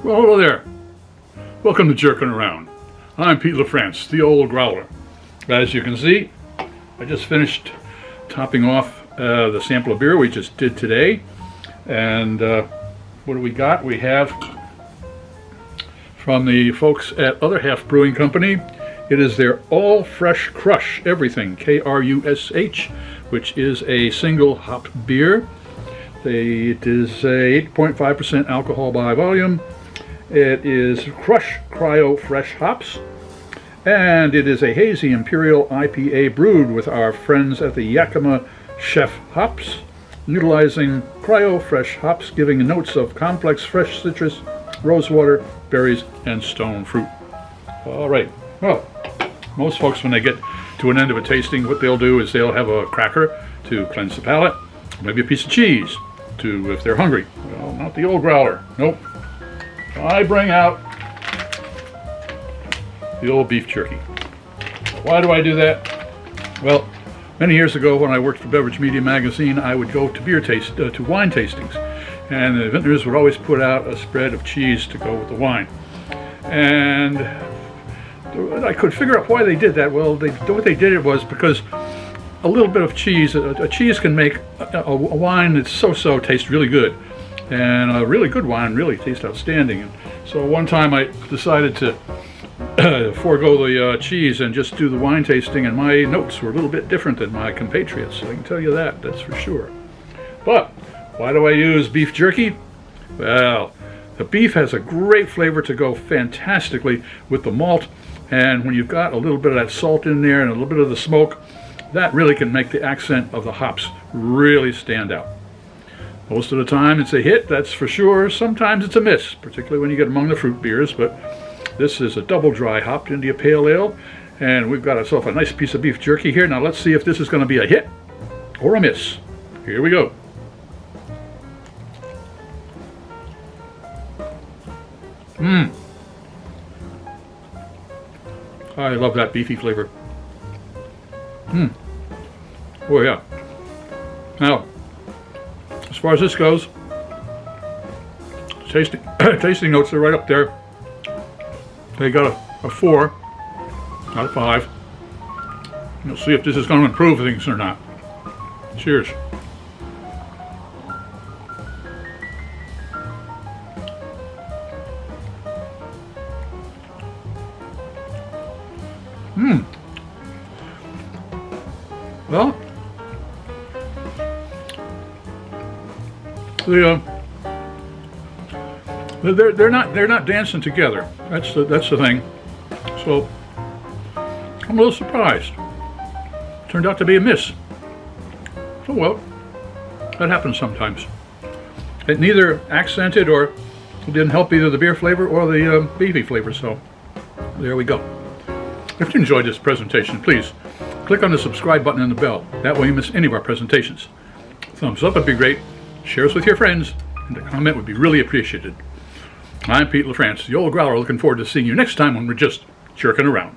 Well, hello there. Welcome to Jerkin Around. I'm Pete LaFrance, the Old Growler. As you can see, I just finished topping off the sample of beer we just did today. And what do we got? We have from the folks at Other Half Brewing Company. It is their All Fresh Krush Everything, K-R-U-S-H, which is a single hop beer. It is a 8.5% alcohol by volume. It is Krush Cryo Fresh hops, and it is a hazy imperial IPA brewed with our friends at the Yakima Chef hops, utilizing cryo fresh hops, giving notes of complex fresh citrus, rosewater, berries, and stone fruit. All right. Well, most folks, when they get to an end of a tasting, what they'll do is they'll have a cracker to cleanse the palate, maybe a piece of cheese to if they're hungry. Well, not the Old Growler. Nope. I bring out the old beef jerky. Why do I do that? Well, many years ago when I worked for Beverage Media Magazine, I would go to to wine tastings, and the vintners would always put out a spread of cheese to go with the wine. And I could figure out why they did that. Well, what they did it was because a little bit of cheese, a cheese can make a wine that's so-so taste really good. And a really good wine really tastes outstanding. And so one time I decided to forego the cheese and just do the wine tasting, and my notes were a little bit different than my compatriots. I can tell you that's for sure. But why do I use beef jerky? Well, the beef has a great flavor to go fantastically with the malt, and when you've got a little bit of that salt in there and a little bit of the smoke, that really can make the accent of the hops really stand out. Most of the time it's a hit, that's for sure. Sometimes it's a miss, particularly when you get among the fruit beers, but this is a double dry hopped India Pale Ale, and we've got ourselves a nice piece of beef jerky here. Now let's see if this is going to be a hit or a miss. Here we go. I love that beefy flavor. Oh yeah. Now, as far as this goes, tasting notes are right up there. They got a 4 out of 5. You'll see if this is going to improve things or not. Cheers. Well, they're not dancing together. That's the thing. So I'm a little surprised. Turned out to be a miss. Oh well, that happens sometimes. It neither accented or didn't help either the beer flavor or the beefy flavor. So there we go. If you enjoyed this presentation, please click on the subscribe button and the bell. That way you miss any of our presentations. Thumbs up would be great. Share us with your friends, and a comment would be really appreciated. I'm Pete LaFrance, the Old Growler, looking forward to seeing you next time when we're just jerking around.